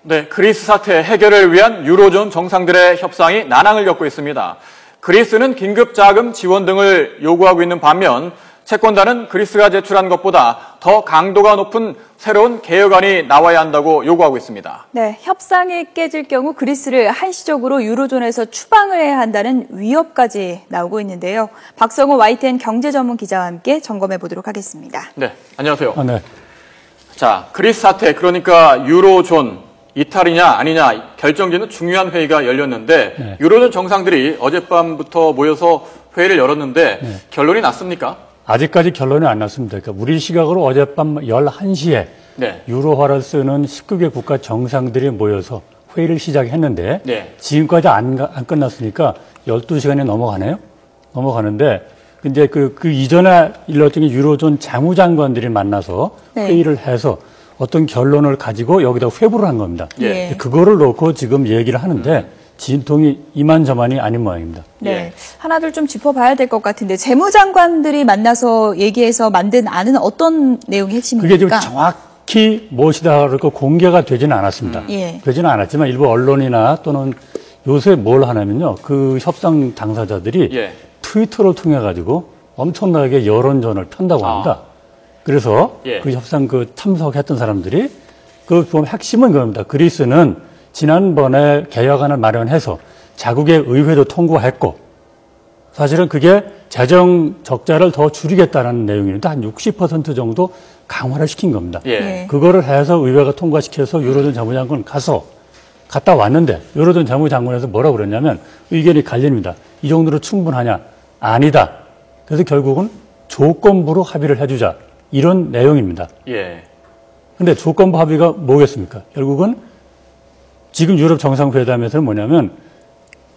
네, 그리스 사태 해결을 위한 유로존 정상들의 협상이 난항을 겪고 있습니다. 그리스는 긴급 자금 지원 등을 요구하고 있는 반면 채권단은 그리스가 제출한 것보다 더 강도가 높은 새로운 개혁안이 나와야 한다고 요구하고 있습니다. 네, 협상이 깨질 경우 그리스를 한시적으로 유로존에서 추방을 해야 한다는 위협까지 나오고 있는데요. 박성호 YTN 경제전문기자와 함께 점검해 보도록 하겠습니다. 네, 안녕하세요. 네. 자, 그리스 사태, 그러니까 유로존 이탈이냐 아니냐 결정짓는 중요한 회의가 열렸는데 네. 유로존 정상들이 어젯밤부터 모여서 회의를 열었는데 네. 결론이 났습니까? 아직까지 결론이 안 났습니다. 그러니까 우리 시각으로 어젯밤 11시에 네. 유로화를 쓰는 19개 국가 정상들이 모여서 회의를 시작했는데 네. 지금까지 안 끝났으니까 12시간이 넘어가네요. 넘어가는데 이제 그 이전에 일렀던 유로존 재무장관들이 만나서 네. 회의를 해서 어떤 결론을 가지고 여기다 회부를 한 겁니다. 예. 그거를 놓고 지금 얘기를 하는데 진통이 이만저만이 아닌 모양입니다. 네, 예. 하나둘 좀 짚어봐야 될 것 같은데 재무장관들이 만나서 얘기해서 만든 안은 어떤 내용이 핵심입니까? 그게 지금 정확히 무엇이다 그렇고 공개가 되지는 않았습니다. 예. 되지는 않았지만 일부 언론이나 또는 요새 뭘 하냐면요. 그 협상 당사자들이 예. 트위터를 통해 가지고 엄청나게 여론전을 편다고 합니다. 그래서 예. 그 협상 참석했던 사람들이 그 보면 핵심은 그겁니다. 그리스는 지난번에 개혁안을 마련해서 자국의 의회도 통과했고 사실은 그게 재정 적자를 더 줄이겠다는 내용인데 한 60% 정도 강화를 시킨 겁니다. 예. 그거를 해서 의회가 통과시켜서 유로존 재무장관 갔다 왔는데 유로존 재무장관에서 뭐라고 그랬냐면 의견이 갈립니다. 이 정도로 충분하냐? 아니다. 그래서 결국은 조건부로 합의를 해주자. 이런 내용입니다. 예. 근데 조건부 합의가 뭐겠습니까? 결국은 지금 유럽 정상회담에서는 뭐냐면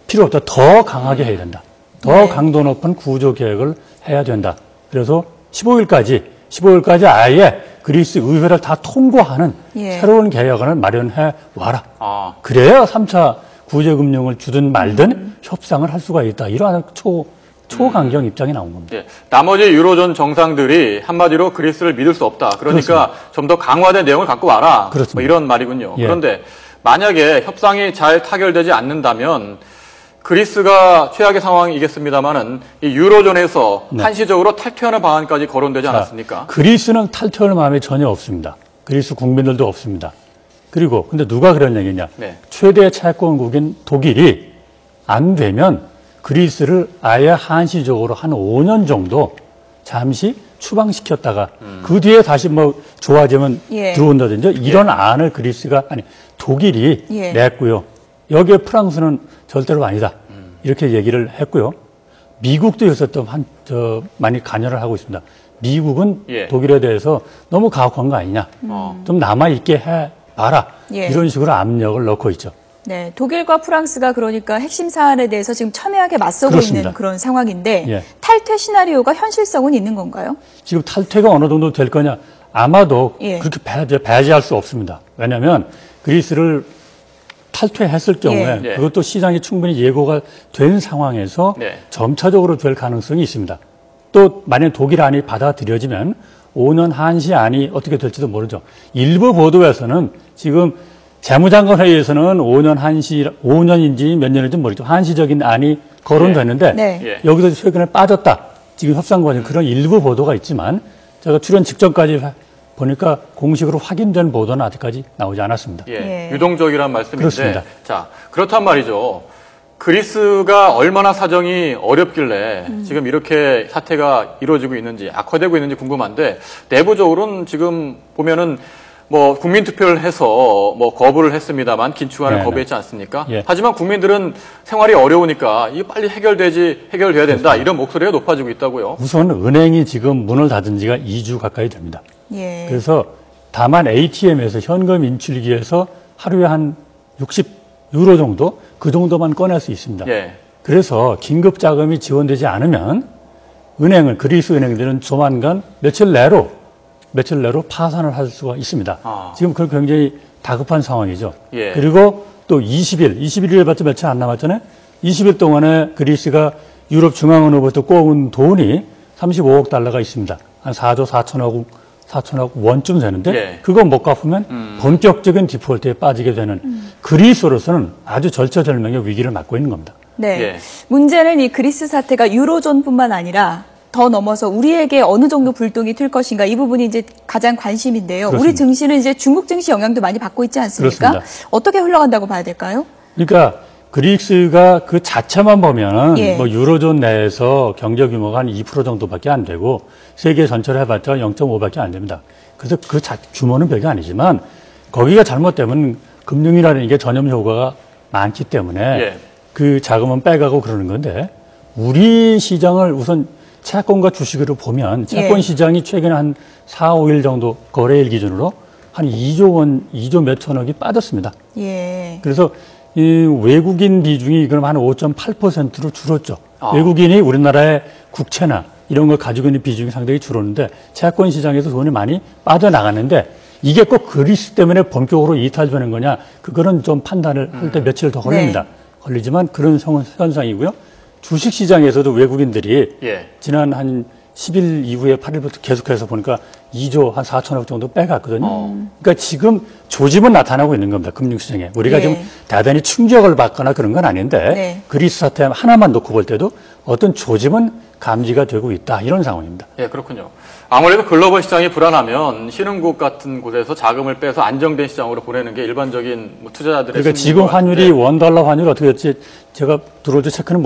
필요 없다. 더 강하게 해야 된다. 더 강도 높은 구조 개혁을 해야 된다. 그래서 15일까지 아예 그리스 의회를 다 통과하는 새로운 개혁안을 마련해 와라. 그래야 3차 구제금융을 주든 말든 협상을 할 수가 있다. 이러한 초강경 입장이 나온 겁니다. 예. 나머지 유로존 정상들이 한마디로 그리스를 믿을 수 없다. 그러니까 좀 더 강화된 내용을 갖고 와라. 그렇습니다. 뭐 이런 말이군요. 예. 그런데 만약에 협상이 잘 타결되지 않는다면 그리스가 최악의 상황이겠습니다만은 이 유로존에서 한시적으로 탈퇴하는 방안까지 거론되지 않았습니까? 그리스는 탈퇴할 마음이 전혀 없습니다. 그리스 국민들도 없습니다. 그리고 근데 누가 그런 얘기냐? 네. 최대 채권국인 독일이 안 되면 그리스를 아예 한시적으로 한 5년 정도 잠시 추방시켰다가 그 뒤에 다시 뭐 좋아지면 들어온다든지 이런 안을 독일이 냈고요. 여기에 프랑스는 절대로 아니다. 이렇게 얘기를 했고요. 미국도 여기서 또 많이 관여를 하고 있습니다. 미국은 독일에 대해서 너무 가혹한 거 아니냐. 좀 남아있게 해봐라. 이런 식으로 압력을 넣고 있죠. 네, 독일과 프랑스가 그러니까 핵심 사안에 대해서 지금 첨예하게 맞서고 그렇습니다. 있는 그런 상황인데 탈퇴 시나리오가 현실성은 있는 건가요? 지금 탈퇴가 어느 정도 될 거냐? 아마도 그렇게 배제할 수 없습니다. 왜냐하면 그리스를 탈퇴했을 경우에 그것도 시장이 충분히 예고가 된 상황에서 점차적으로 될 가능성이 있습니다. 또 만약 독일 안이 받아들여지면 5년 한시 안이 어떻게 될지도 모르죠. 일부 보도에서는 지금 재무장관 회의에서는 5년인지 몇 년인지 모르겠죠. 한시적인 안이 거론됐는데 여기서 최근에 빠졌다. 지금 협상 과정 그런 일부 보도가 있지만 제가 출연 직전까지 보니까 공식으로 확인된 보도는 아직까지 나오지 않았습니다. 유동적이란 말씀인데. 그렇습니다. 자, 그렇단 말이죠. 그리스가 얼마나 사정이 어렵길래 지금 이렇게 사태가 이루어지고 있는지 악화되고 있는지 궁금한데 내부적으로는 지금 보면은 뭐 국민투표를 해서 뭐 거부를 했습니다만 긴축안을 거부했지 않습니까? 하지만 국민들은 생활이 어려우니까 이게 빨리 해결돼야 된다. 이런 목소리가 높아지고 있다고요. 우선 은행이 지금 문을 닫은 지가 2주 가까이 됩니다. 그래서 다만 ATM에서 현금 인출기에서 하루에 한 60유로 정도 그 정도만 꺼낼 수 있습니다. 그래서 긴급 자금이 지원되지 않으면 그리스 은행들은 조만간 며칠 내로 파산을 할 수가 있습니다. 지금 그건 굉장히 다급한 상황이죠. 그리고 또 20일에 봤자 며칠 안 남았잖아요. 20일 동안에 그리스가 유럽 중앙은행으로부터 꼬은 돈이 35억 달러가 있습니다. 한 4조 4천억 4천억 원쯤 되는데 그거 못 갚으면 본격적인 디폴트에 빠지게 되는 그리스로서는 아주 절체절명의 위기를 맞고 있는 겁니다. 네, 문제는 이 그리스 사태가 유로존뿐만 아니라 더 넘어서 우리에게 어느 정도 불똥이 튈 것인가 이 부분이 이제 가장 관심인데요. 그렇습니다. 우리 증시는 이제 중국 증시 영향도 많이 받고 있지 않습니까? 그렇습니다. 어떻게 흘러간다고 봐야 될까요? 그러니까 그리스가 그 자체만 보면은 뭐 유로존 내에서 경제 규모가 한 2% 정도밖에 안 되고 세계 전체로 해봤자 0.5밖에 안 됩니다. 그래서 그 규모는 별게 아니지만 거기가 잘못되면 금융이라는 게 전염 효과가 많기 때문에 그 자금은 빼가고 그러는 건데 우리 시장을 우선 채권과 주식으로 보면 채권 시장이 최근에 한 4, 5일 정도 거래일 기준으로 한 2조 원, 2조 몇 천억이 빠졌습니다. 그래서 이 외국인 비중이 그럼 한 5.8%로 줄었죠. 외국인이 우리나라의 국채나 이런 걸 가지고 있는 비중이 상당히 줄었는데 채권 시장에서 돈이 많이 빠져나갔는데 이게 꼭 그리스 때문에 본격으로 이탈되는 거냐 그거는 좀 판단을 할 때 며칠 더 걸립니다. 걸리지만 그런 현상이고요. 주식 시장에서도 외국인들이 지난 한 10일 이후에 8일부터 계속해서 보니까 2조 한 4천억 정도 빼갔거든요. 그러니까 지금 조짐은 나타나고 있는 겁니다. 금융시장에. 우리가 지금 대단히 충격을 받거나 그런 건 아닌데 그리스 사태 하나만 놓고 볼 때도 어떤 조짐은 감지가 되고 있다. 이런 상황입니다. 예, 그렇군요. 아무래도 글로벌 시장이 불안하면 신흥국 같은 곳에서 자금을 빼서 안정된 시장으로 보내는 게 일반적인 뭐 투자자들의 그러니까 지금 환율이 원달러 환율 어떻게 됐지 제가 들어올 때 체크는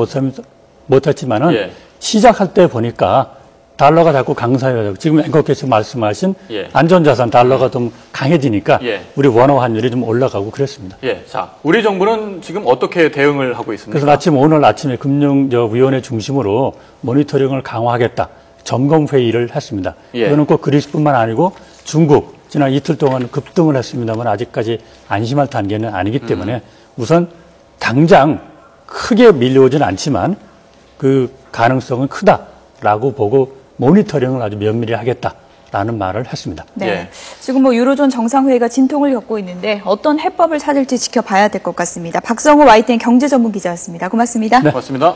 못했지만은 시작할 때 보니까 달러가 자꾸 강세가 지금 앵커께서 말씀하신 안전자산 달러가 좀 강해지니까 우리 원화 환율이 좀 올라가고 그랬습니다. 자, 우리 정부는 지금 어떻게 대응을 하고 있습니까? 그래서 오늘 아침에 금융위원회 중심으로 모니터링을 강화하겠다. 점검 회의를 했습니다. 이거는 꼭 그리스뿐만 아니고 중국 지난 이틀 동안 급등을 했습니다만 아직까지 안심할 단계는 아니기 때문에 우선 당장 크게 밀려오진 않지만 그 가능성은 크다라고 보고 모니터링을 아주 면밀히 하겠다라는 말을 했습니다. 지금 뭐 유로존 정상회의가 진통을 겪고 있는데 어떤 해법을 찾을지 지켜봐야 될 것 같습니다. 박성호 YTN 경제전문기자였습니다. 고맙습니다. 고맙습니다.